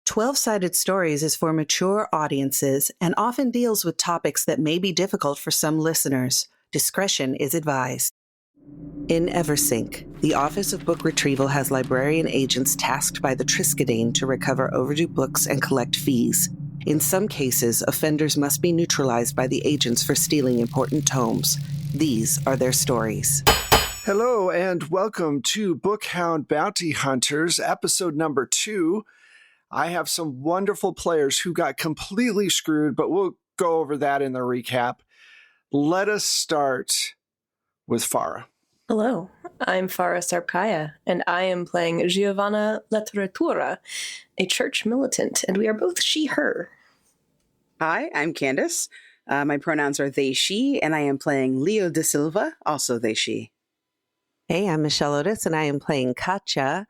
12-Sided Stories is for mature audiences and often deals with topics that may be difficult for some listeners. Discretion is advised. In Eversink, the Office of Book Retrieval has librarian agents tasked by the Triskadane to recover overdue books and collect fees. In some cases, offenders must be neutralized by the agents for stealing important tomes. These are their stories. Hello and welcome to Bookhound Bounty Hunters, episode number 2. I have some wonderful players who got completely screwed, but we'll go over that in the recap. Let us start with Farah. Hello, I'm Farah Sarpkaya, and I am playing Giovanna Letteratura, a church militant, and we are both she-her. Hi, I'm Candace. My pronouns are they, she, and I am playing Leo da Silva, also they, she. Hey, I'm Michelle Otis, and I am playing Katja,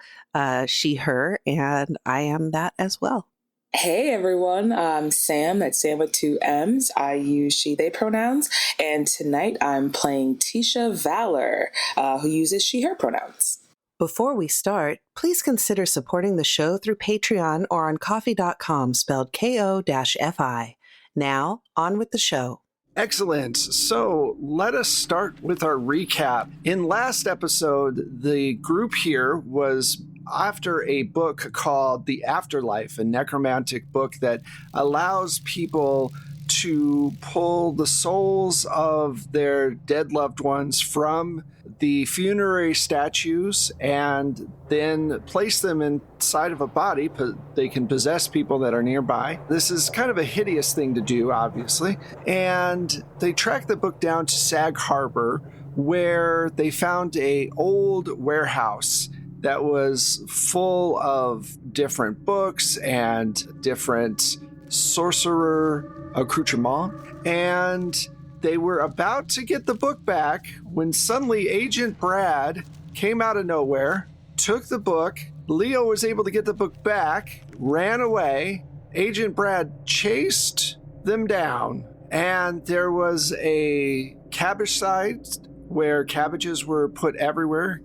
she, her, and I am that as well. Hey everyone, I'm Sam, that's Sam with 2 M's. I use she, they pronouns, and tonight I'm playing Tisha Valor, who uses she, her pronouns. Before we start, please consider supporting the show through Patreon or on ko-fi, spelled Ko-Fi. Now, on with the show. Excellent. So let us start with our recap. In last episode, the group here was after a book called The Afterlife, a necromantic book that allows people to pull the souls of their dead loved ones from the funerary statues and then place them inside of a body. They can possess people that are nearby. This is kind of a hideous thing to do, obviously. And they tracked the book down to Sag Harbor, where they found a old warehouse that was full of different books and different sorcerer accoutrement. And they were about to get the book back when suddenly Agent Brad came out of nowhere, took the book. Leo was able to get the book back, ran away. Agent Brad chased them down, and there was a cabbage site where cabbages were put everywhere.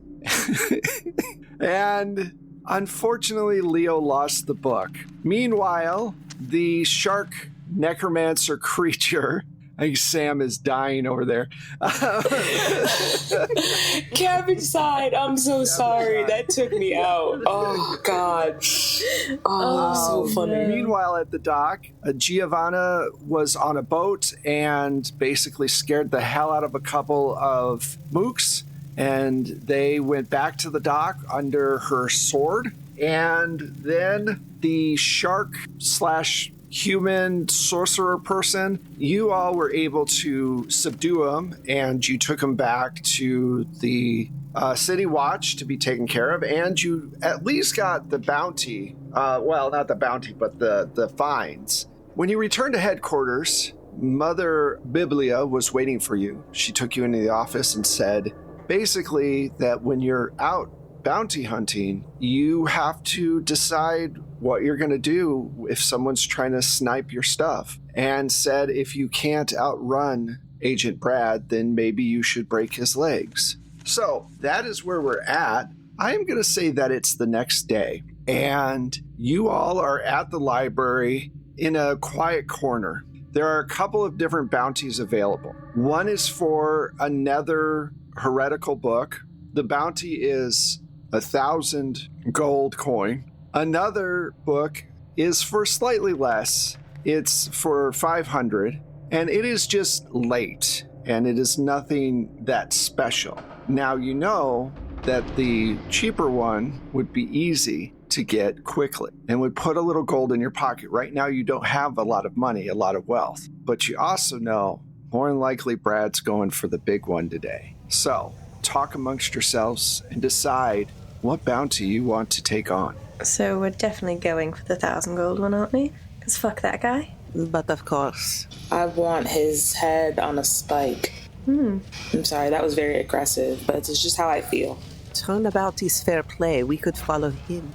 And unfortunately, Leo lost the book. Meanwhile, the shark necromancer creature, I think Sam is dying over there. Cabbage side, I'm so sorry. That took me out. Oh, God. Oh, so funny. Meanwhile, at the dock, Giovanna was on a boat and basically scared the hell out of a couple of mooks. And they went back to the dock under her sword. And then the shark / human sorcerer person, you all were able to subdue him, and you took him back to the city watch to be taken care of, and you at least got the bounty. Well, not the bounty, but the fines. When you returned to headquarters, Mother Biblia was waiting for you. She took you into the office and said, basically, that when you're out bounty hunting, you have to decide what you're going to do if someone's trying to snipe your stuff, and said if you can't outrun Agent Brad, then maybe you should break his legs. So that is where we're at. I am going to say that it's the next day, and you all are at the library in a quiet corner. There are a couple of different bounties available. One is for another heretical book. The bounty is 1,000 gold coin. Another book is for slightly less. It's for 500, and it is just late, and it is nothing that special. Now you know that the cheaper one would be easy to get quickly and would put a little gold in your pocket. Right now you don't have a lot of money, a lot of wealth, but you also know more than likely Brad's going for the big one today. So talk amongst yourselves and decide what bounty you want to take on. So we're definitely going for the 1,000 gold one, aren't we? Because fuck that guy. But of course. I want his head on a spike. I'm sorry, that was very aggressive, but it's just how I feel. Turnabout is fair play. We could follow him.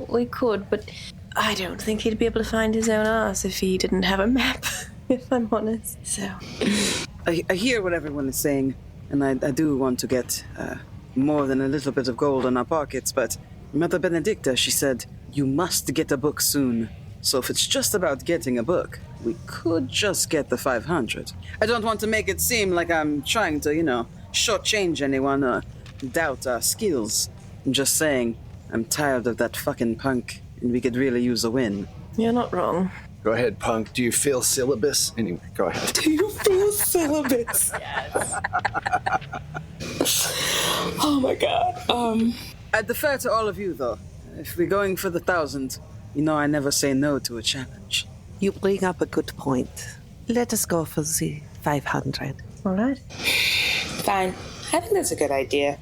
We could, but I don't think he'd be able to find his own ass if he didn't have a map, if I'm honest. So I hear what everyone is saying, and I do want to get more than a little bit of gold in our pockets, but Mother Benedicta, she said, You must get a book soon. So if it's just about getting a book, we could just get the 500. I don't want to make it seem like I'm trying to, shortchange anyone or doubt our skills. I'm just saying, I'm tired of that fucking punk, and we could really use a win. You're not wrong. Go ahead, Punk. Do you feel syllabus? Anyway, go ahead. Do you feel syllabus? Yes. Oh my god. I defer to all of you, though. If we're going for the 1,000, I never say no to a challenge. You bring up a good point. Let us go for the 500. All right. Fine. I think that's a good idea.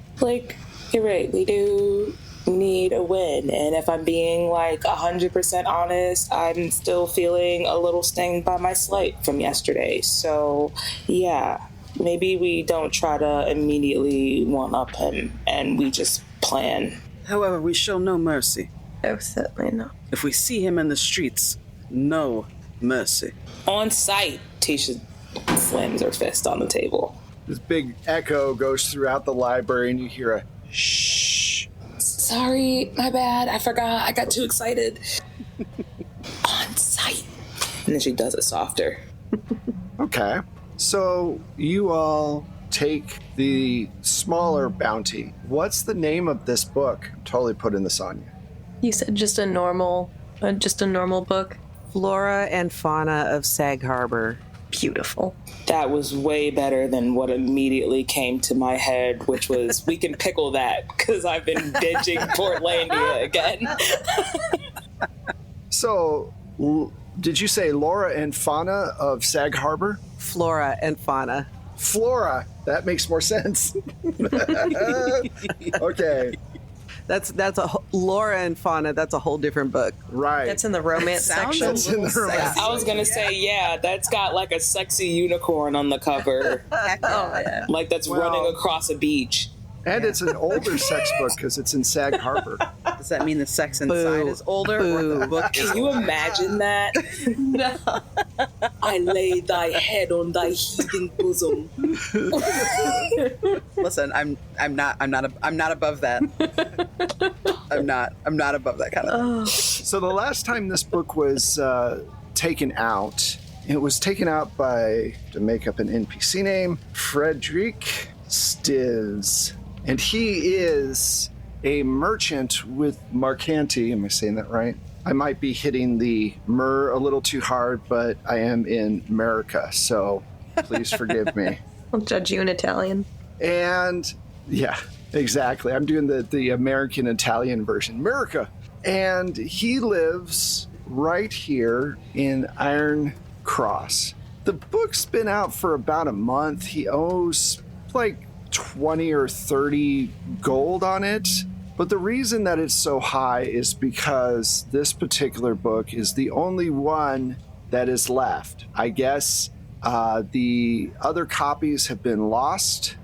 You're right. We do need a win. And if I'm being 100% honest, I'm still feeling a little stinged by my slight from yesterday. So, yeah, maybe we don't try to immediately one-up him and we just plan. However, we show no mercy. Oh, certainly not. If we see him in the streets, no mercy. On sight, Tisha slams her fist on the table. This big echo goes throughout the library, and you hear a shh. Sorry, my bad. I forgot. I got too excited. On sight. And then she does it softer. Okay. So you all take the smaller bounty. What's the name of this book? I'm totally putting this on you. You said just a normal book. Flora and Fauna of Sag Harbor. Beautiful. That was way better than what immediately came to my head, which was, we can pickle that, because I've been binging Portlandia again. So, did you say Laura and Fauna of Sag Harbor? Flora and Fauna. Flora. That makes more sense. Okay. That's Laura and Fauna. That's a whole different book. Right. That's in the romance section. That's in the romance. I was going to say, yeah, that's got a sexy unicorn on the cover. Oh, yeah. That's running across a beach. And it's an older sex book because it's in Sag Harbor. Does that mean the sex inside is older or the book is Can you imagine that? No. I lay thy head on thy heaving bosom. Listen, I'm not above that. I'm not above that kind of thing. So the last time this book was taken out, it was taken out by, to make up an NPC name, Frederick Stivs. And he is a merchant with Marcanti. Am I saying that right? I might be hitting the mer a little too hard, but I am in America, so please forgive me. I'll judge you in Italian. And yeah, exactly. I'm doing the American Italian version, America. And he lives right here in Iron Cross. The book's been out for about a month. He owes 20 or 30 gold on it. But the reason that it's so high is because this particular book is the only one that is left. I guess the other copies have been lost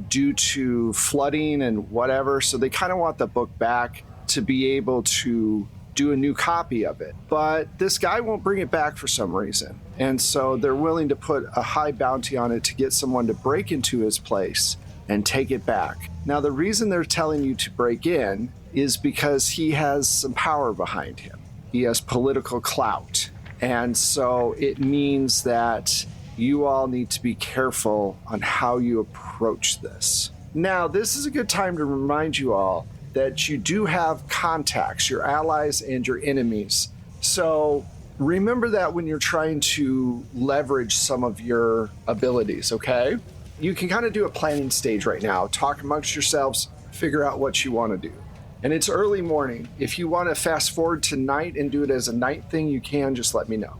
due to flooding and whatever. So they kind of want the book back to be able to do a new copy of it. But this guy won't bring it back for some reason. And so they're willing to put a high bounty on it to get someone to break into his place and take it back. Now, the reason they're telling you to break in is because he has some power behind him. He has political clout. And so it means that you all need to be careful on how you approach this. Now, this is a good time to remind you all that you do have contacts, your allies and your enemies. So remember that when you're trying to leverage some of your abilities, okay? You can kind of do a planning stage right now. Talk amongst yourselves, figure out what you want to do. And it's early morning. If you want to fast forward to night and do it as a night thing, you can. Just let me know.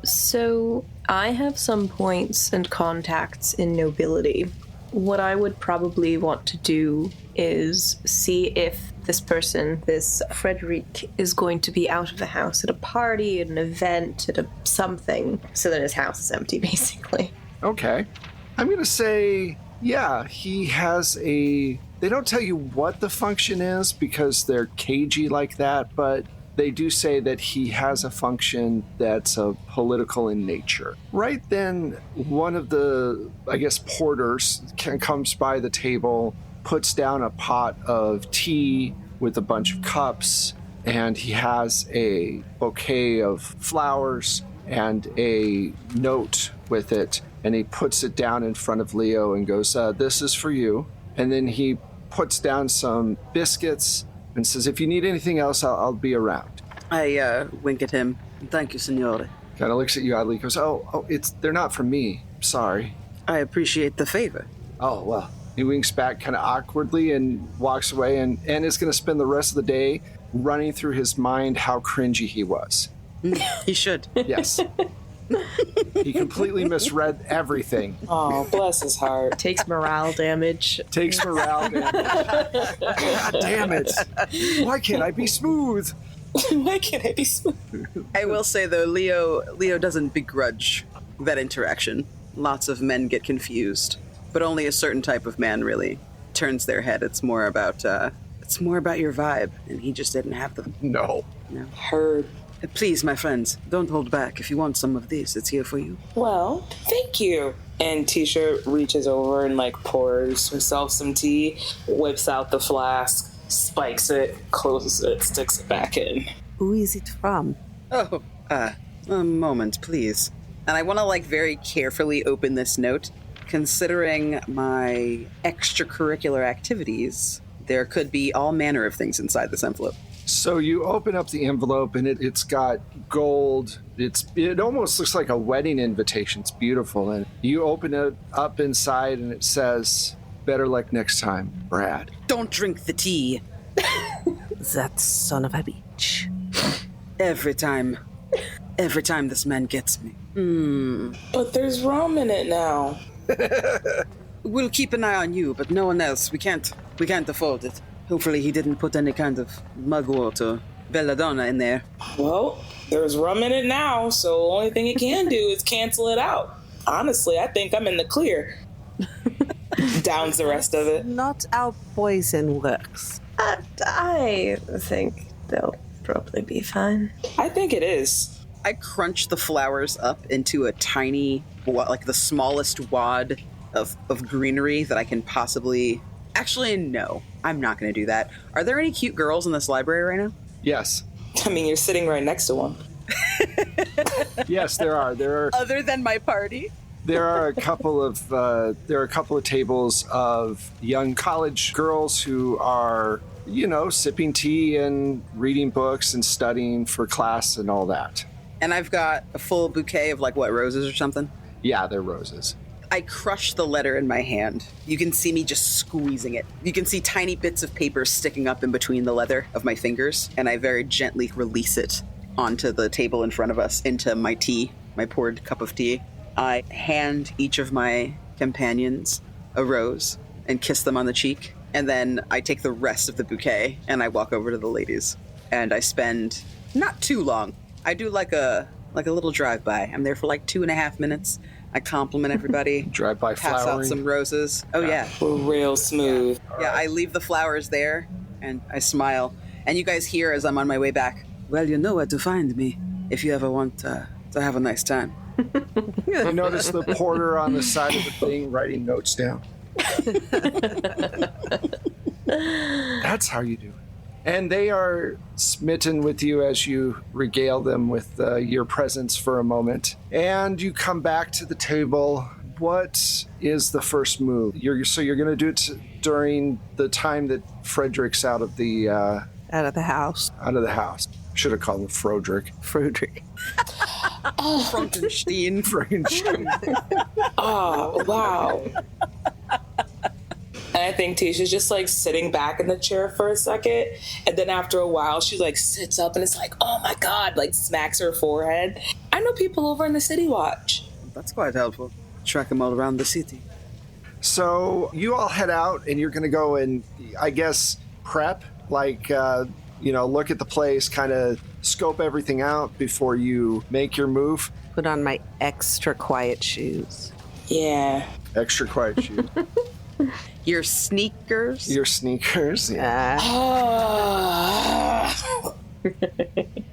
So I have some points and contacts in nobility. What I would probably want to do is see if this person, this Frederick, is going to be out of the house at a party, at an event, at a something, so that his house is empty, basically. Okay. I'm going to say, yeah, he has a... They don't tell you what the function is because they're cagey like that, but they do say that he has a function that's political in nature. Right then, one of the, porters comes by the table, puts down a pot of tea with a bunch of cups, and he has a bouquet of flowers and a note with it, and he puts it down in front of Leo and goes, this is for you. And then he puts down some biscuits and says, if you need anything else, I'll be around. I wink at him. Thank you, signore. Kind of looks at you oddly, goes, they're not for me. Sorry. I appreciate the favor. Oh, well. He winks back kind of awkwardly and walks away and is going to spend the rest of the day running through his mind how cringy he was. He should. Yes. He completely misread everything. Oh, bless his heart. Takes morale damage. Takes morale damage. God damn it. Why can't I be smooth? Why can't I be smooth? I will say, though, Leo doesn't begrudge that interaction. Lots of men get confused, but only a certain type of man really turns their head. It's more about your vibe, and he just didn't have the... No. Heard. Please, my friends, don't hold back. If you want some of these, it's here for you. Well, thank you. And Tisha reaches over and pours herself some tea, whips out the flask, spikes it, closes it, sticks it back in. Who is it from? Oh, a moment, please. And I want to very carefully open this note. Considering my extracurricular activities, there could be all manner of things inside this envelope. So you open up the envelope and it's got gold. It almost looks like a wedding invitation. It's beautiful. And you open it up inside and it says, better luck next time, Brad. Don't drink the tea. That son of a bitch. Every time this man gets me. But there's rum in it now. We'll keep an eye on you, but no one else. We can't afford it. Hopefully he didn't put any kind of mugwort or belladonna in there. Well, there's rum in it now, so the only thing it can do is cancel it out. Honestly, I think I'm in the clear. Downs the rest of it. Not how poison works. I think they'll probably be fine. I think it is. I crunch the flowers up into a tiny, the smallest wad of greenery that I can possibly... Actually, no. I'm not going to do that. Are there any cute girls in this library right now? Yes. I mean, you're sitting right next to one. Yes, there are. Other than my party? There are a couple of tables of young college girls who are, sipping tea and reading books and studying for class and all that. And I've got a full bouquet of roses or something? Yeah, they're roses. I crush the letter in my hand. You can see me just squeezing it. You can see tiny bits of paper sticking up in between the leather of my fingers, and I very gently release it onto the table in front of us into my tea, my poured cup of tea. I hand each of my companions a rose and kiss them on the cheek, and then I take the rest of the bouquet and I walk over to the ladies. And I spend not too long. I do like a little drive-by. I'm there for 2.5 minutes. I compliment everybody. Drive-by pass flowering. out some roses. Oh, yeah. Real smooth. Yeah, I leave the flowers there, and I smile. And you guys hear as I'm on my way back, well, you know where to find me if you ever want to have a nice time. You notice the porter on the side of the thing writing notes down. That's how you do it. And they are smitten with you as you regale them with your presence for a moment. And you come back to the table. What is the first move? So you're going to do it during the time that Frederick's out of the... Out of the house. Out of the house. Should have called him Froderick. Frederick. Frankenstein. Oh, wow. And I think Tisha's just sitting back in the chair for a second. And then after a while, she sits up and it's oh my God, smacks her forehead. I know people over in the City Watch. That's quite helpful. Track them all around the city. So you all head out and you're going to go and, I guess, prep, look at the place, kind of scope everything out before you make your move. Put on my extra quiet shoes. Yeah. Extra quiet shoes. Your sneakers? Your sneakers, yeah.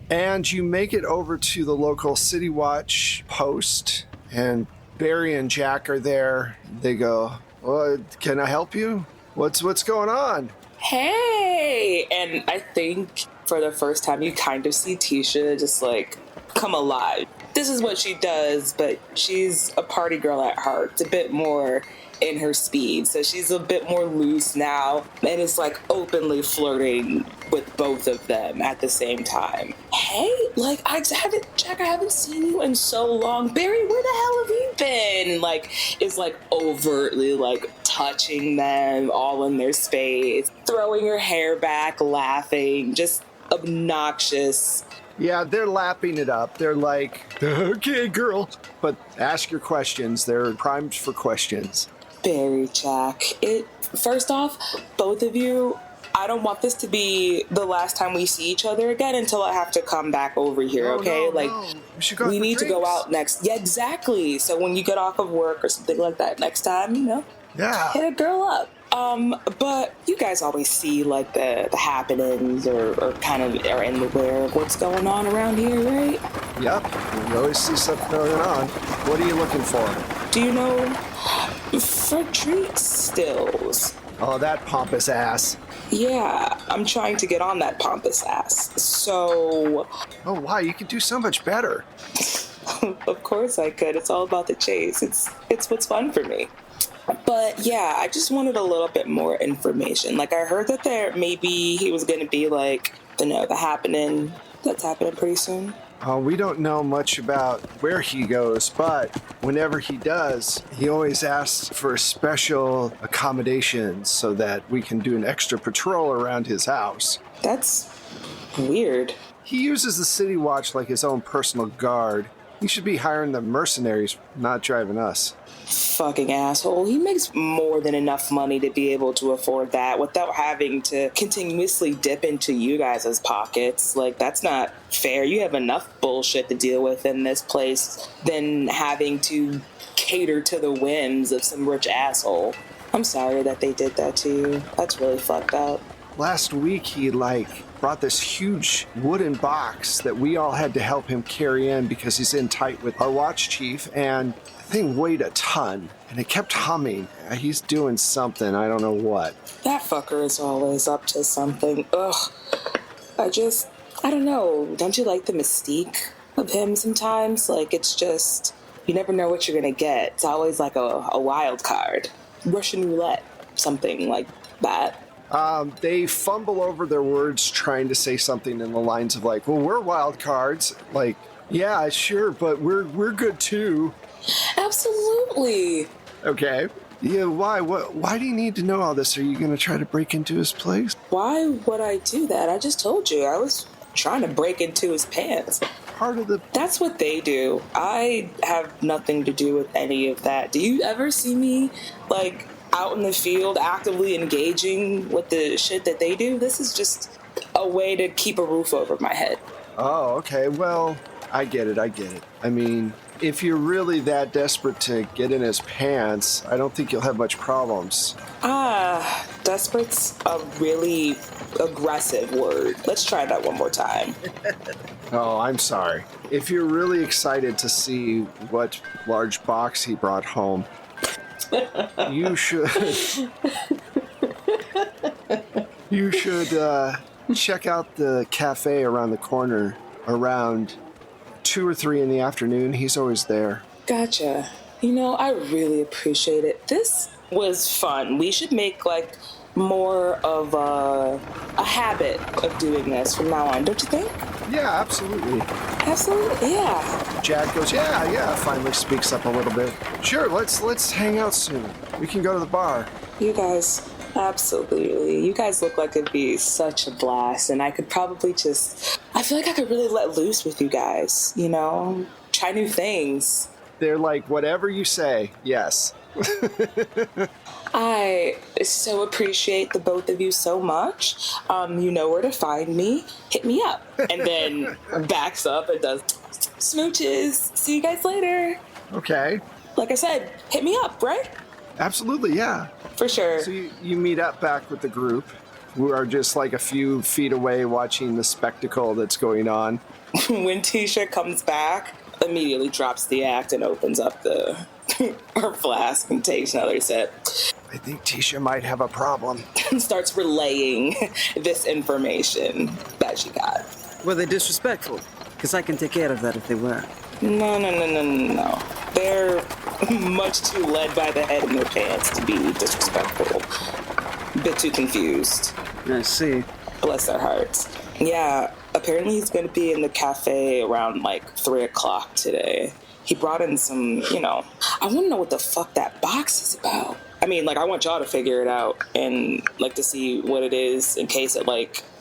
And you make it over to the local City Watch post, and Barry and Jack are there. They go, well, can I help you? What's going on? Hey! And I think for the first time, you kind of see Tisha just like come alive. This is what she does, but she's a party girl at heart. It's a bit more in her speed, so she's a bit more loose now and is like openly flirting with both of them at the same time. Hey, like I haven't seen you in so long. Barry, where the hell have you been? Like is like overtly like touching them all in their space, throwing her hair back, laughing, just obnoxious. Yeah, they're lapping it up. They're like, okay, girl. But ask your questions. They're primed for questions. Barry, Jack. First off, both of you, I don't want this to be the last time we see each other again until I have to come back over here, okay? We need to go out next. Yeah, exactly. So when you get off of work or something like that next time, yeah, hit a girl up. But you guys always see like the happenings or kind of are in the aware of what's going on around here, right? Yep, you always see stuff going on. What are you looking for? Do you know Frederick Stills? Oh, that pompous ass. Yeah, I'm trying to get on that pompous ass. So... Oh, wow, you could do so much better. Of course I could. It's all about the chase. It's what's fun for me. But yeah, I just wanted a little bit more information. Like I heard that maybe he was going to be like, the happening. That's happening pretty soon. We don't know much about where he goes, but whenever he does, he always asks for special accommodations so that we can do an extra patrol around his house. That's weird. He uses the City Watch like his own personal guard. He should be hiring the mercenaries, not driving us. Fucking asshole. He makes more than enough money to be able to afford that without having to continuously dip into you guys' pockets. Like, that's not fair. You have enough bullshit to deal with in this place than having to cater to the whims of some rich asshole. I'm sorry that they did that to you. That's really fucked up. Last week, he, brought this huge wooden box that we all had to help him carry in because he's in tight with our watch chief, and the thing weighed a ton, and it kept humming. He's doing something, I don't know what. That fucker is always up to something. Ugh. I don't know. Don't you like the mystique of him sometimes? Like, it's just, you never know what you're gonna get. It's always like a wild card. Russian roulette, something like that. They fumble over their words trying to say something in the lines of well, we're wild cards. Yeah, sure, but we're good too. Absolutely. Okay. Yeah, why? Why do you need to know all this? Are you going to try to break into his place? Why would I do that? I just told you. I was trying to break into his pants. That's what they do. I have nothing to do with any of that. Do you ever see me, out in the field actively engaging with the shit that they do? This is just a way to keep a roof over my head. Oh, okay. Well, I get it. I mean, if you're really that desperate to get in his pants, I don't think you'll have much problems. Desperate's a really aggressive word. Let's try that one more time. Oh, I'm sorry. If you're really excited to see what large box he brought home, you should check out the cafe around the corner around 2 or 3 in the afternoon. He's always there. Gotcha. I really appreciate it. This was fun. We should make more of a habit of doing this from now on, don't you think? Yeah, absolutely. Absolutely, yeah. Jack goes, yeah, finally speaks up a little bit. Sure, let's hang out soon. We can go to the bar. You guys, absolutely. You guys look like it'd be such a blast, and I could probably I feel like I could really let loose with you guys, try new things. They're like, whatever you say, yes. I so appreciate the both of you so much. You know where to find me. Hit me up. And then backs up and does smooches. See you guys later. Okay. Like I said, hit me up, right? Absolutely, yeah. For sure. So you meet up back with the group, who are just a few feet away watching the spectacle that's going on. When Tisha comes back, immediately drops the act and opens up her flask and takes another sip. I think Tisha might have a problem. And starts relaying this information that that she got. Were they disrespectful? Because I can take care of that if they were. No. They're much too led by the head in their pants to be disrespectful. A bit too confused. I see. Bless their hearts. Yeah, apparently he's going to be in the cafe around 3 o'clock today. He brought in some, I want to know what the fuck that box is about. I mean, I want y'all to figure it out and, to see what it is in case it,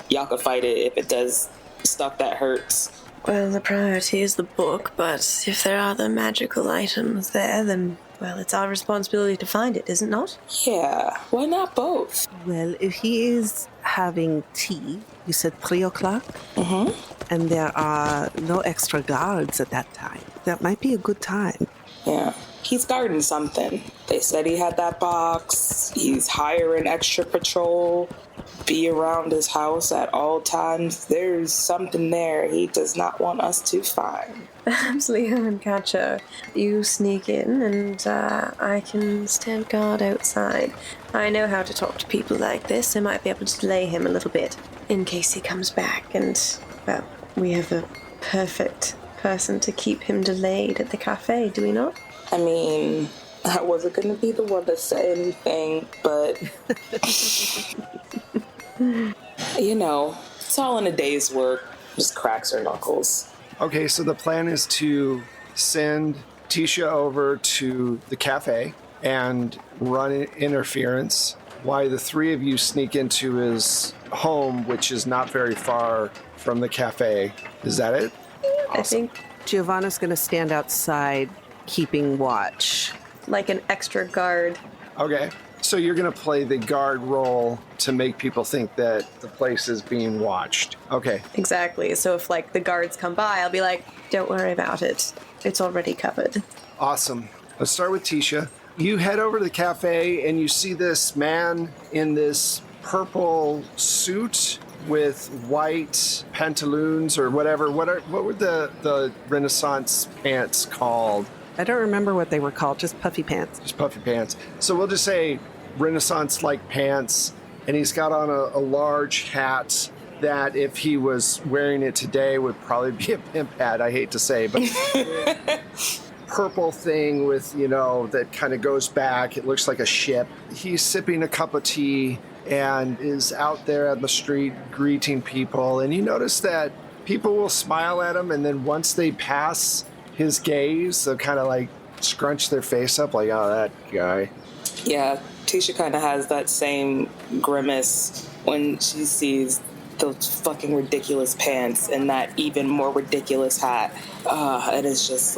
y'all could fight it if it does stuff that hurts. Well, the priority is the book, but if there are other magical items there, then, well, it's our responsibility to find it, is it not? Yeah, why not both? Well, if he is having tea, you said 3 o'clock? Mm-hmm. And there are no extra guards at that time. That might be a good time. Yeah, he's guarding something. They said he had that box. He's hiring extra patrol. Be around his house at all times. There's something there he does not want us to find. Perhaps Leo and Catcher, you sneak in and I can stand guard outside. I know how to talk to people like this. I might be able to delay him a little bit in case he comes back. And, well, we have a perfect person to keep him delayed at the cafe, do we not? I mean, I wasn't going to be the one to say anything, but... it's all in a day's work. Just cracks her knuckles. Okay, so the plan is to send Tisha over to the cafe and run interference while the three of you sneak into his home, which is not very far from the cafe. Is that it? I think Giovanna's going to stand outside keeping watch. Like an extra guard. Okay. So you're going to play the guard role to make people think that the place is being watched. Okay. Exactly. So if, the guards come by, I'll be like, don't worry about it. It's already covered. Awesome. Let's start with Tisha. You head over to the cafe and you see this man in this purple suit with white pantaloons or whatever. What were the Renaissance pants called? I don't remember what they were called, just puffy pants. Just puffy pants. So we'll just say Renaissance-like pants, and he's got on a large hat that if he was wearing it today would probably be a pimp hat, I hate to say, but purple thing with, that kind of goes back. It looks like a ship. He's sipping a cup of tea and is out there on the street greeting people, and you notice that people will smile at him, and then once they pass his gaze, they'll kind of scrunch their face up like, oh, that guy. Yeah, Tisha kind of has that same grimace when she sees those fucking ridiculous pants and that even more ridiculous hat. And it's just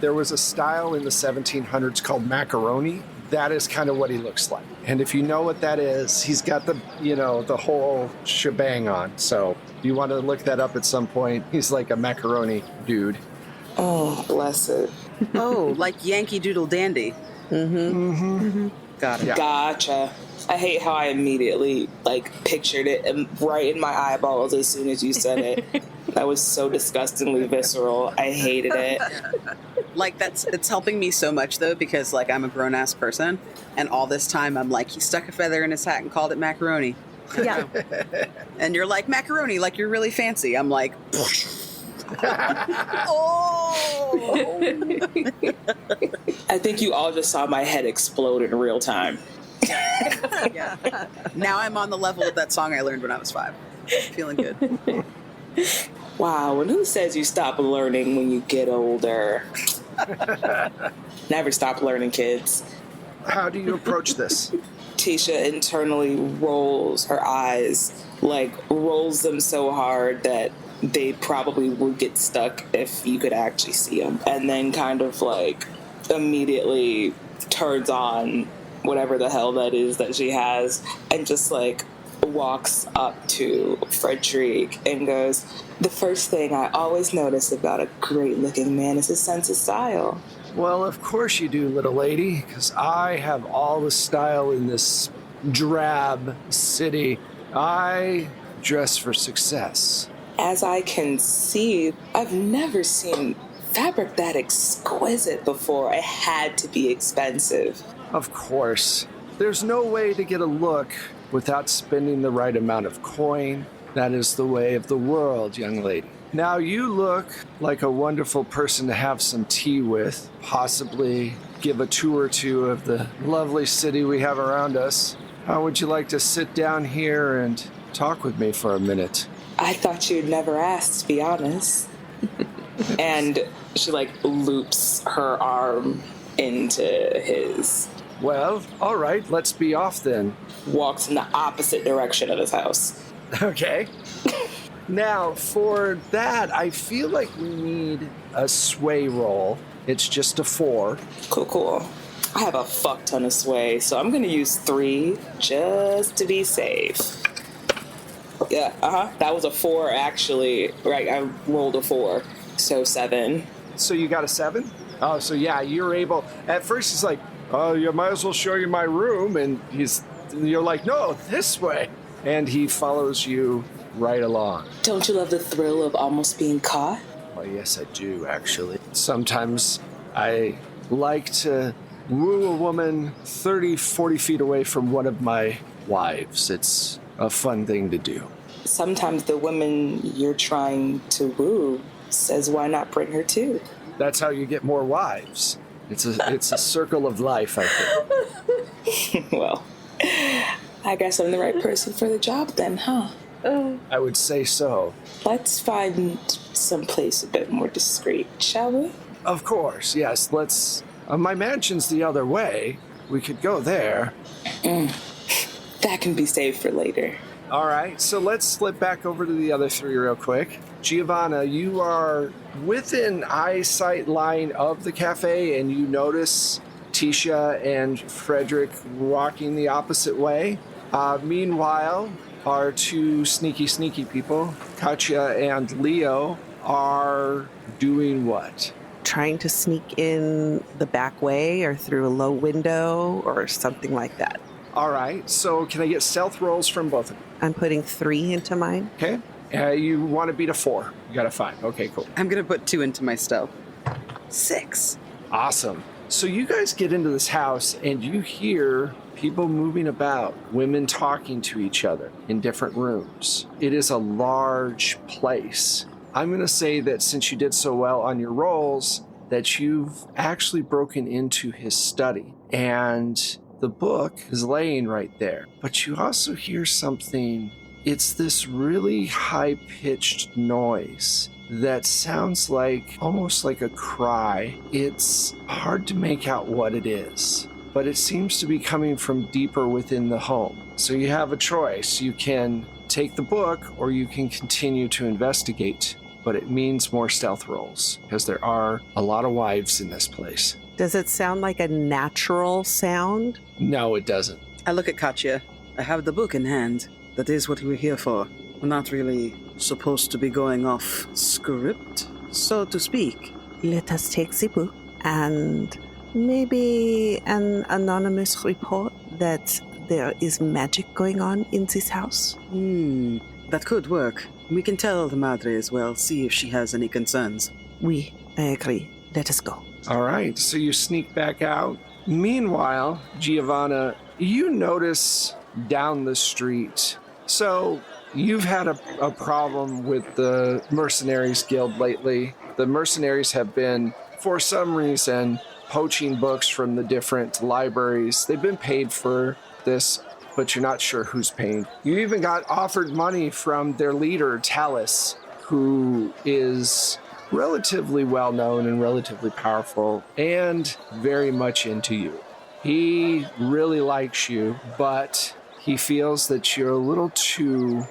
There was a style in the 1700s called macaroni. That is kind of what he looks like. And if you know what that is, he's got the whole shebang on. So if you want to look that up at some point, he's like a macaroni dude. Oh, bless it. Oh, like Yankee Doodle Dandy. Mm-hmm. Got it. Yeah. Gotcha. I hate how I immediately pictured it right in my eyeballs as soon as you said it. That was so disgustingly visceral. I hated it. It's helping me so much though, because I'm a grown ass person, and all this time I'm he stuck a feather in his hat and called it macaroni. Yeah. And you're like, macaroni, you're really fancy. I'm like, oh. I think you all just saw my head explode in real time. Yeah. Now I'm on the level of that song I learned when I was 5. Feeling good. Wow, and who says you stop learning when you get older? Never stop learning, kids. How do you approach this? Tisha internally rolls her eyes, rolls them so hard that they probably would get stuck if you could actually see them. And then kind of immediately turns on whatever the hell that is that she has and just walks up to Frederic and goes, the first thing I always notice about a great looking man is his sense of style. Well, of course you do, little lady, because I have all the style in this drab city. I dress for success. As I can see, I've never seen fabric that exquisite before. It had to be expensive. Of course. There's no way to get a look without spending the right amount of coin. That is the way of the world, young lady. Now, you look like a wonderful person to have some tea with, possibly give a tour or two of the lovely city we have around us. How would you like to sit down here and talk with me for a minute? I thought you'd never ask, to be honest. And she, loops her arm into his. Well, all right, let's be off then. Walks in the opposite direction of his house. Okay. Now, for that, I feel like we need a sway roll. It's just a 4. Cool. I have a fuck ton of sway, so I'm gonna use 3 just to be safe. Yeah, that was a 4, actually. Right, I rolled a 4, so 7. So you got a 7? Oh, so yeah, you're able. At first, he's like, "Oh, you might as well show you my room," and you're like, "No, this way," and he follows you right along. Don't you love the thrill of almost being caught? Well, yes, I do, actually. Sometimes I like to woo a woman 30, 40 feet away from one of my wives. It's a fun thing to do. Sometimes the woman you're trying to woo says, why not bring her too? That's how you get more wives. It's a circle of life, I think. Well, I guess I'm the right person for the job then, huh? I would say so. Let's find someplace a bit more discreet, shall we? Of course, yes. Let's... my mansion's the other way. We could go there. That can be saved for later. All right, so let's slip back over to the other 3 real quick. Giovanna, you are within eyesight line of the cafe, and you notice Tisha and Frederick walking the opposite way. Meanwhile, our 2 sneaky people, Katya and Leo, are doing what? Trying to sneak in the back way or through a low window or something like that. All right, so can I get stealth rolls from both of you? I'm putting 3 into mine. Okay. You want to beat a 4. You got a 5. Okay, cool. I'm gonna put 2 into my stealth. 6. Awesome. So you guys get into this house and you hear people moving about, women talking to each other in different rooms. It is a large place. I'm going to say that since you did so well on your rolls, that you've actually broken into his study. And the book is laying right there. But you also hear something. It's this really high-pitched noise that sounds like almost like a cry. It's hard to make out what it is, but it seems to be coming from deeper within the home. So you have a choice. You can take the book or you can continue to investigate, but it means more stealth rolls because there are a lot of wives in this place. Does it sound like a natural sound? No, it doesn't. I look at Katya. I have the book in hand. That is what we're here for. We're not really supposed to be going off script, so to speak. Let us take the book and maybe an anonymous report that there is magic going on in this house. That could work. We can tell the Madre as well, see if she has any concerns. Oui, I agree. Let us go. All right, so you sneak back out. Meanwhile, Giovanna, you notice down the street. So you've had a problem with the Mercenaries Guild lately. The mercenaries have been, for some reason, poaching books from the different libraries. They've been paid for this, but you're not sure who's paying. You even got offered money from their leader, Talus, who is relatively well-known and relatively powerful and very much into you. He really likes you, but he feels that you're a little too,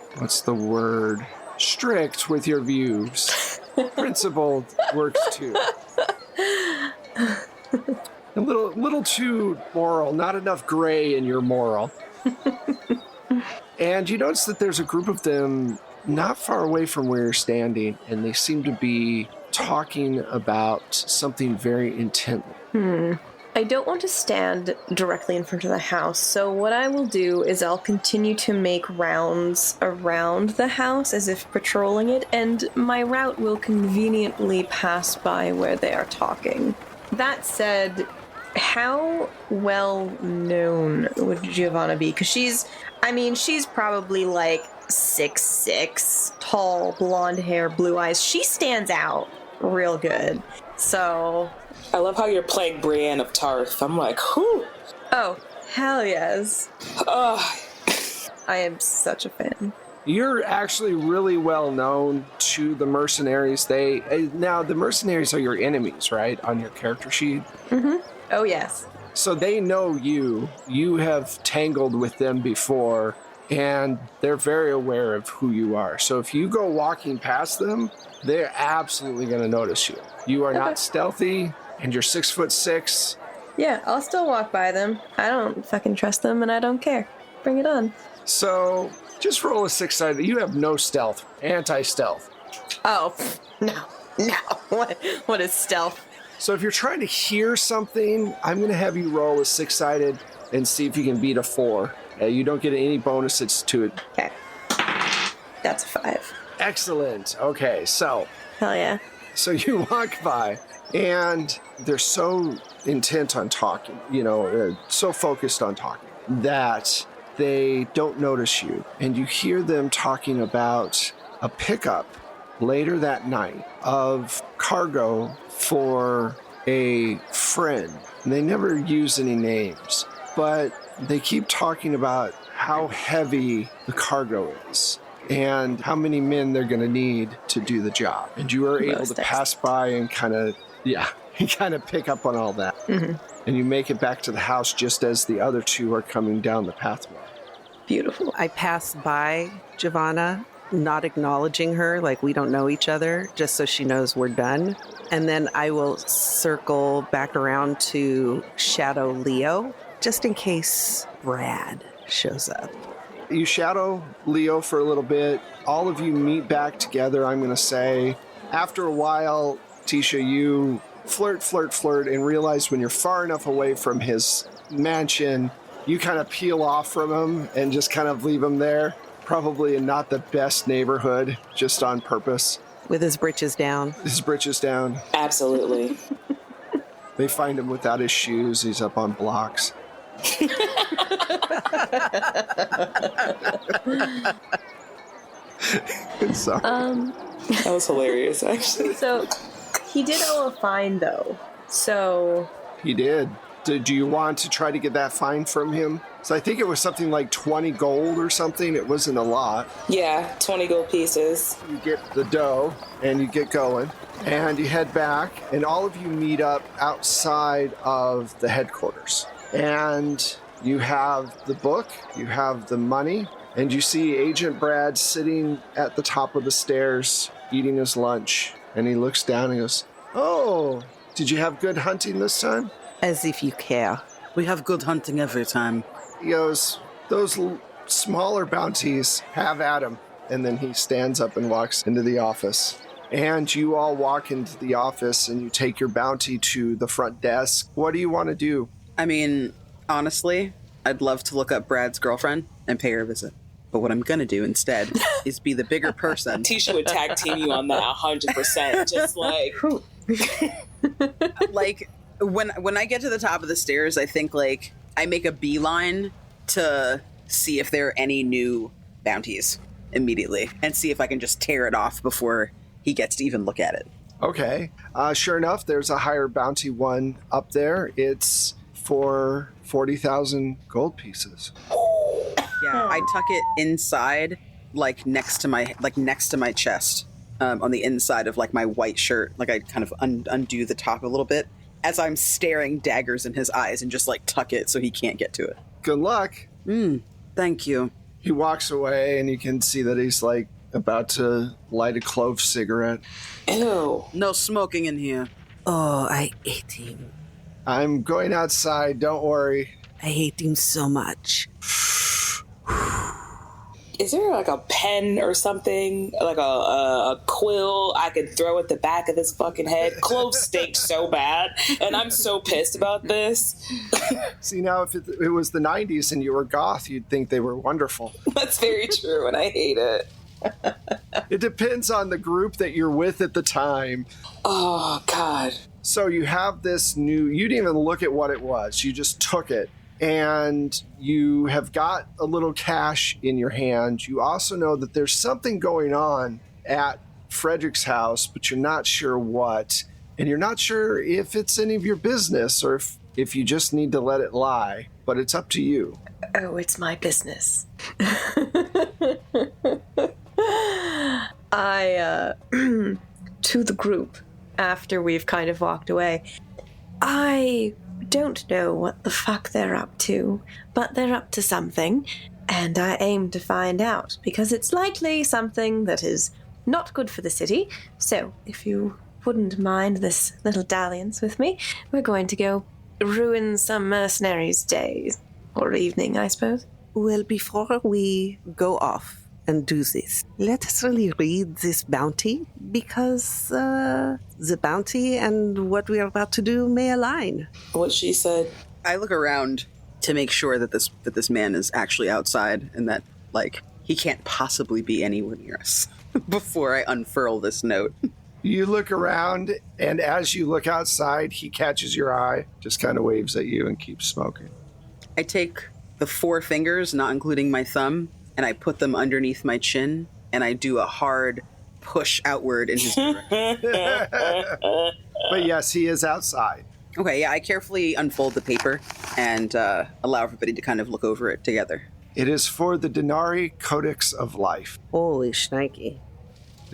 strict with your views. Principled works too. A little too moral, not enough gray in your moral. And you notice that there's a group of them not far away from where you're standing, and they seem to be talking about something very intently. I don't want to stand directly in front of the house, so what I will do is I'll continue to make rounds around the house as if patrolling it, and my route will conveniently pass by where they are talking. That said, how well known would Giovanna be? Because she's probably like 6'6", tall, blonde hair, blue eyes. She stands out real good. So, I love how you're playing Brienne of Tarth. I'm like, whew. oh, hell yes. Oh, I am such a fan. You're actually really well known to the mercenaries. Now the mercenaries are your enemies, right? On your character sheet. Oh, yes. So they know you. You have tangled with them before, and they're very aware of who you are. So if you go walking past them, they're absolutely going to notice you. You are not stealthy, and you're 6'6". Yeah, I'll still walk by them. I don't fucking trust them, and I don't care. Bring it on. So just roll a 6-sided. You have no stealth, anti-stealth. Oh, no. What is stealth? So if you're trying to hear something, I'm going to have you roll a 6-sided and see if you can beat a 4. You don't get any bonuses to it. Okay. That's a 5. Excellent. Okay, so Hell yeah. you walk by, and they're so intent on talking, so focused on talking, that they don't notice you. And you hear them talking about a pickup later that night of cargo for a friend. And they never use any names, but they keep talking about how heavy the cargo is and how many men they're going to need to do the job. And you are able to pass by and kind of pick up on all that. Mm-hmm. And you make it back to the house just as the other two are coming down the pathway. Beautiful. I pass by Giovanna, not acknowledging her, like we don't know each other, just so she knows we're done. And then I will circle back around to Shadow Leo, just in case Brad shows up. You shadow Leo for a little bit. All of you meet back together, I'm going to say. After a while, Tisha, you flirt, and realize when you're far enough away from his mansion, you kind of peel off from him and just kind of leave him there. Probably in not the best neighborhood, just on purpose. With his britches down. His britches down. absolutely. They find him without his shoes. He's up on blocks. Sorry. That was hilarious, actually. So, he did owe a fine, though. So, He did. Do you want to try to get that fine from him? So I think it was something like 20 gold or something. It wasn't a lot. Yeah, 20 gold pieces. You get the dough and you get going and you head back and all of you meet up outside of the headquarters. And you have the book, you have the money, and you see Agent Brad sitting at the top of the stairs eating his lunch. And he looks down and goes, "Oh, did you have good hunting this time?" As if you care. We have good hunting every time. He goes, "Those smaller bounties, have at 'em." And then he stands up and walks into the office. And you all walk into the office and you take your bounty to the front desk. What do you want to do? I mean, honestly, I'd love to look up Brad's girlfriend and pay her a visit. But what I'm going to do instead is be the bigger person. Tisha would tag team you on that 100%. Just like... Like, when I get to the top of the stairs, I think, like, I make a beeline to see if there are any new bounties immediately and see if I can just tear it off before he gets to even look at it. Okay. Sure enough, there's a higher bounty one up there. It's for 40,000 gold pieces. Yeah, I tuck it inside, like next to my chest, on the inside of like my white shirt. Like I kind of undo the top a little bit as I'm staring daggers in his eyes and just like tuck it so he can't get to it. Good luck. Thank you. He walks away and you can see that he's like about to light a clove cigarette. Ew. No smoking in here. Oh, I hate him. I'm going outside, don't worry. I hate him so much. Is there like a pen or something, like a quill I could throw at the back of his fucking head? Cloves stink so bad, and I'm so pissed about this. See, now if it was the 90s and you were goth, you'd think they were wonderful. That's very true, and I hate it. It depends on the group that you're with at the time. Oh, God. So you have this new, you didn't even look at what it was. You just took it and you have got a little cash in your hand. You also know that there's something going on at Frederick's house, but you're not sure what. And you're not sure if it's any of your business or if you just need to let it lie. But it's up to you. Oh, it's my business. To the group, after we've kind of walked away, I don't know what the fuck they're up to, but they're up to something, and I aim to find out, because it's likely something that is not good for the city. So, if you wouldn't mind this little dalliance with me, we're going to go ruin some mercenaries' days. Or evening, I suppose. Well, before we go off and do this, let us really read this bounty, because the bounty and what we are about to do may align. What she said. I look around to make sure that this man is actually outside and that, like, he can't possibly be anywhere near us before I unfurl this note. You look around, and as you look outside, he catches your eye, just kind of waves at you and keeps smoking. I take the 4 fingers, not including my thumb, and I put them underneath my chin, and I do a hard push outward in his direction. But yes, he is outside. Okay, yeah, I carefully unfold the paper and allow everybody to kind of look over it together. It is for the Denari Codex of Life. Holy shnikey.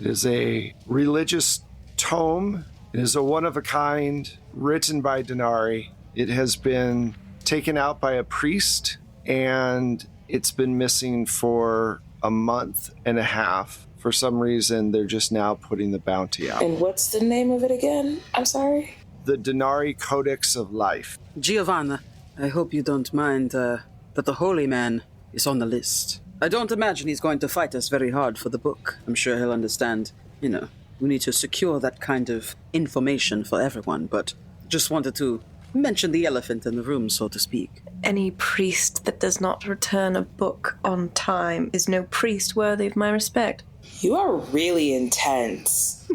It is a religious tome. It is a one-of-a-kind written by Denari. It has been taken out by a priest, and it's been missing for a month and a half. For some reason, they're just now putting the bounty out. And what's the name of it again? I'm sorry? The Denari Codex of Life. Giovanna, I hope you don't mind that the holy man is on the list. I don't imagine he's going to fight us very hard for the book. I'm sure he'll understand, we need to secure that kind of information for everyone, but just wanted to mention the elephant in the room, so to speak. Any priest that does not return a book on time is no priest worthy of my respect. You are really intense.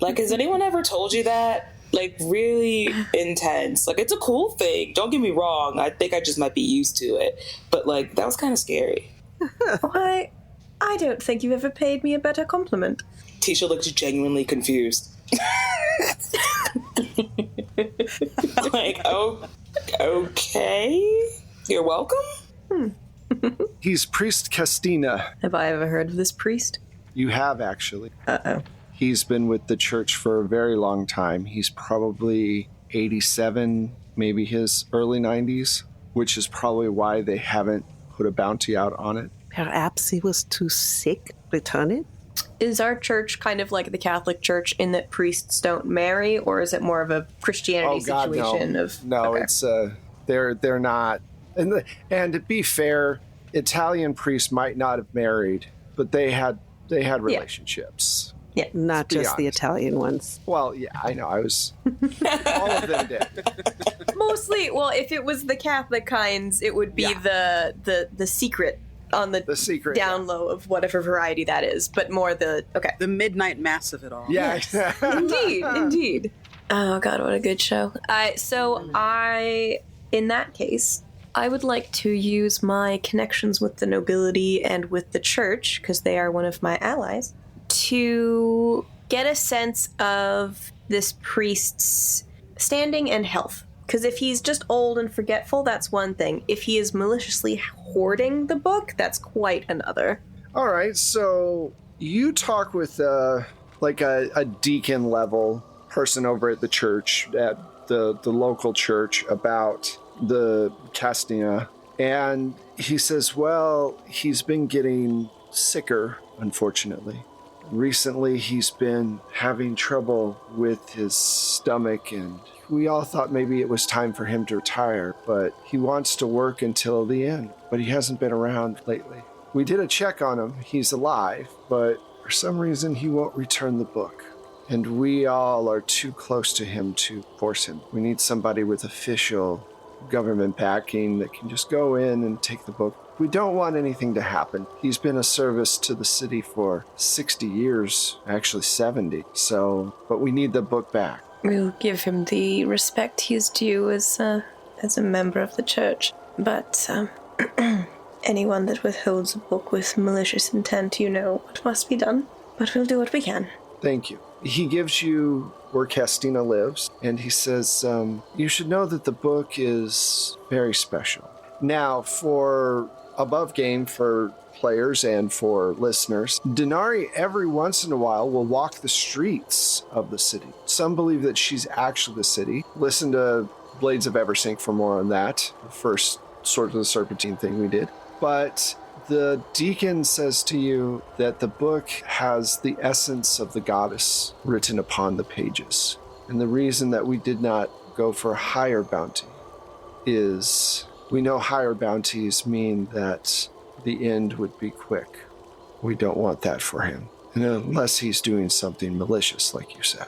Like, has anyone ever told you that? Like, really intense. Like, it's a cool thing. Don't get me wrong. I think I just might be used to it. But, like, that was kind of scary. Why, I don't think you've ever paid me a better compliment. Tisha looks genuinely confused. Like, oh, okay. You're welcome? He's Priest Castina. Have I ever heard of this priest? You have, actually. Uh-oh. He's been with the church for a very long time. He's probably 87, maybe his early 90s, which is probably why they haven't put a bounty out on it. Perhaps he was too sick to return it? Is our church kind of like the Catholic Church in that priests don't marry, or is it more of a Christianity situation? No, okay. It's they're not. And to be fair, Italian priests might not have married, but they had relationships. Yeah, not Let's be just the honest. Italian ones. Well, yeah, I know. All of them did. Mostly, well, if it was the Catholic kinds, it would be the secret on the secret down low of whatever variety that is, but more the The midnight mass of it all. Yeah. indeed. Oh god, what a good show. In that case, I would like to use my connections with the nobility and with the church, because they are one of my allies, to get a sense of this priest's standing and health. Because if he's just old and forgetful, that's one thing. If he is maliciously hoarding the book, that's quite another. All right, so you talk with a deacon level person over at the church, at the local church, about the Castina, and he says, well, he's been getting sicker, unfortunately. Recently, he's been having trouble with his stomach, and we all thought maybe it was time for him to retire, but he wants to work until the end, but he hasn't been around lately. We did a check on him. He's alive, but for some reason, he won't return the book. And we all are too close to him to force him. We need somebody with official government backing that can just go in and take the book. We don't want anything to happen. He's been a service to the city for 60 years, actually 70. But we need the book back. We'll give him the respect he is due as a member of the church. But anyone that withholds a book with malicious intent, you know what must be done. But we'll do what we can. Thank you. He gives you where Castina lives, and he says, you should know that the book is very special. Now, for above game for players and for listeners, Denari every once in a while will walk the streets of the city. Some believe that she's actually the city. Listen to Blades of Eversink for more on that, the first sort of the Serpentine thing we did. But the deacon says to you that the book has the essence of the goddess written upon the pages. And the reason that we did not go for a higher bounty is we know higher bounties mean that the end would be quick. We don't want that for him. And unless he's doing something malicious, like you said.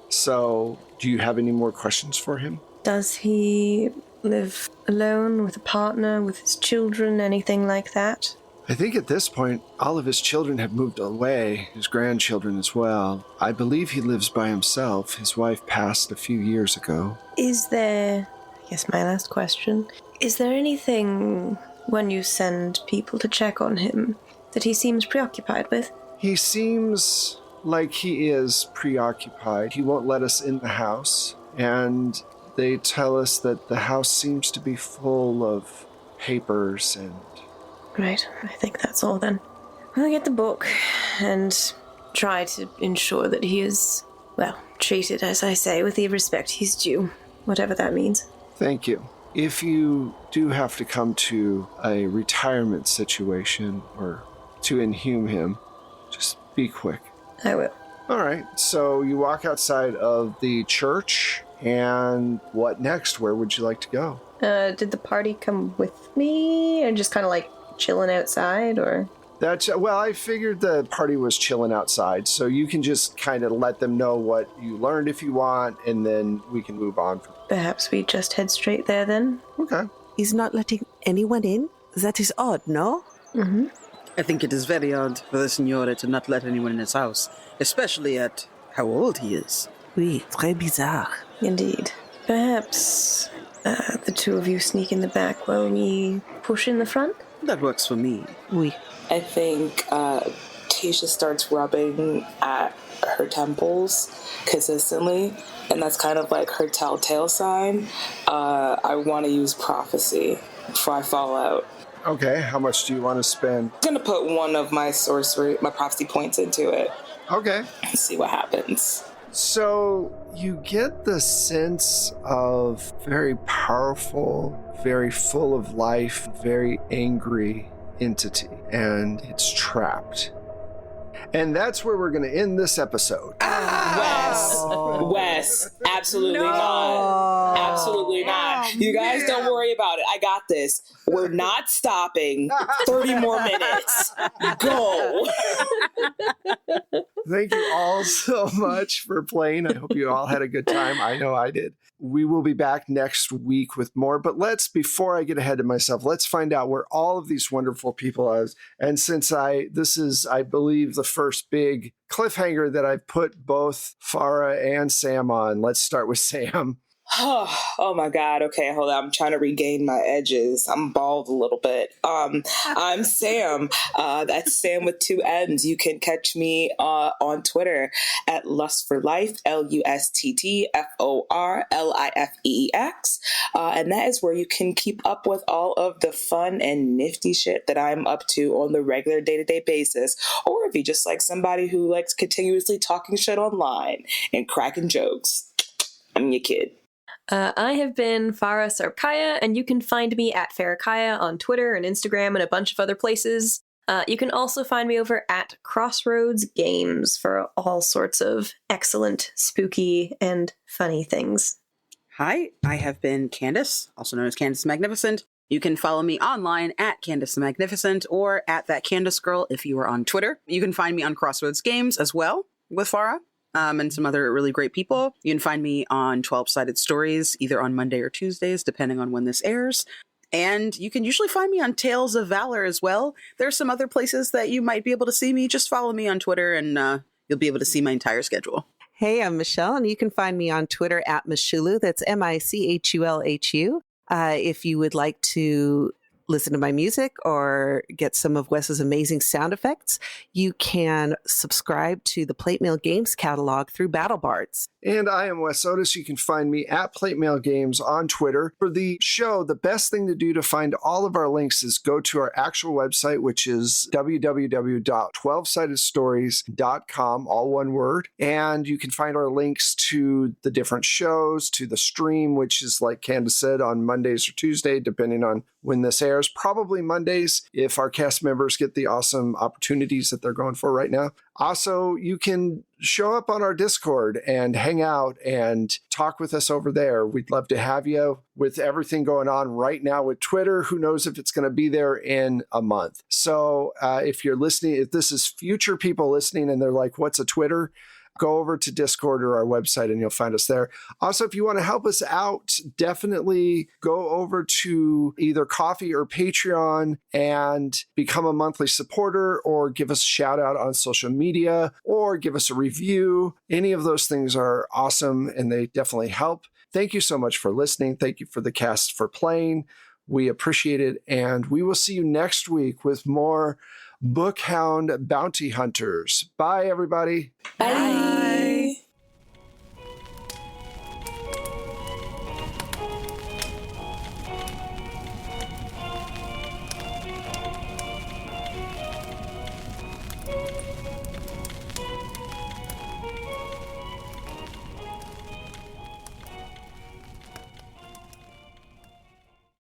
So, do you have any more questions for him? Does he live alone, with a partner, with his children, anything like that? I think at this point, all of his children have moved away, his grandchildren as well. I believe he lives by himself. His wife passed a few years ago. Is there, I guess my last question, is there anything when you send people to check on him that he seems preoccupied with? He seems like he is preoccupied. He won't let us in the house, and they tell us that the house seems to be full of papers and... Right, I think that's all then. We'll get the book and try to ensure that he is, well, treated, as I say, with the respect he's due, whatever that means. Thank you. If you do have to come to a retirement situation or to inhume him, just be quick. I will. All right, so you walk outside of the church, and what next? Where would you like to go? Did the party come with me, or just kind of like chilling outside, or? Well, I figured the party was chilling outside, so you can just kind of let them know what you learned if you want, and then we can move on. Perhaps we just head straight there then? Okay. He's not letting anyone in? That is odd, no? Mm-hmm. I think it is very odd for the Signore to not let anyone in his house, especially at how old he is. Oui, très bizarre. Indeed. Perhaps the two of you sneak in the back while we push in the front? That works for me. Oui. I think Tasha starts rubbing at her temples consistently, and that's kind of like her telltale sign. I want to use prophecy before I fall out. Okay, how much do you want to spend? I'm going to put one of my prophecy points into it. Okay. And see what happens. So you get the sense of very powerful, very full of life, very angry entity, and it's trapped. And that's where we're going to end this episode. Wes, absolutely not. Absolutely not. You guys don't worry about it. I got this. We're not stopping. 30 more minutes. Go. Thank you all so much for playing. I hope you all had a good time. I know I did. We will be back next week with more, but before I get ahead of myself, let's find out where all of these wonderful people are. And since this is, I believe, the first big cliffhanger that I've put both Farah and Sam on, let's start with Sam. Oh my God. Okay, hold on. I'm trying to regain my edges. I'm bald a little bit. I'm Sam. That's Sam with 2 M's. You can catch me on Twitter at Lust for Life, LUSTTFORLIFEEX. And that is where you can keep up with all of the fun and nifty shit that I'm up to on the regular day-to-day basis. Or if you just like somebody who likes continuously talking shit online and cracking jokes, I'm your kid. I have been Farah Sarkaya, and you can find me at Farrakaya on Twitter and Instagram and a bunch of other places. You can also find me over at Crossroads Games for all sorts of excellent, spooky, and funny things. Hi, I have been Candace, also known as Candace the Magnificent. You can follow me online at Candace the Magnificent or at That Candace Girl if you are on Twitter. You can find me on Crossroads Games as well with Farah. And some other really great people. You can find me on 12-Sided Stories, either on Monday or Tuesdays, depending on when this airs. And you can usually find me on Tales of Valor as well. There are some other places that you might be able to see me. Just follow me on Twitter and you'll be able to see my entire schedule. Hey, I'm Michelle, and you can find me on Twitter at Michulu. That's MICHULHU. If you would like to listen to my music or get some of Wes's amazing sound effects, you can subscribe to the Plate Mail Games catalog through BattleBards. And I am Wes Otis. You can find me at Plate Mail Games on Twitter. For the show, the best thing to do to find all of our links is go to our actual website, which is www.12sidedstories.com, all one word. And you can find our links to the different shows, to the stream, which is, like Candace said, on Mondays or Tuesday, depending on when this airs. Probably Mondays if our cast members get the awesome opportunities that they're going for right now. Also, you can show up on our Discord and hang out and talk with us over there. We'd love to have you. With everything going on right now with Twitter, who knows if it's going to be there in a month. So if you're listening, if this is future people listening and they're like, what's a Twitter? Go over to Discord or our website and you'll find us there. Also, if you want to help us out, definitely go over to either Coffee or Patreon and become a monthly supporter, or give us a shout out on social media, or give us a review. Any of those things are awesome and they definitely help. Thank you so much for listening. Thank you for the cast for playing. We appreciate it. And we will see you next week with more Bookhound Bounty Hunters. Bye, everybody. Bye.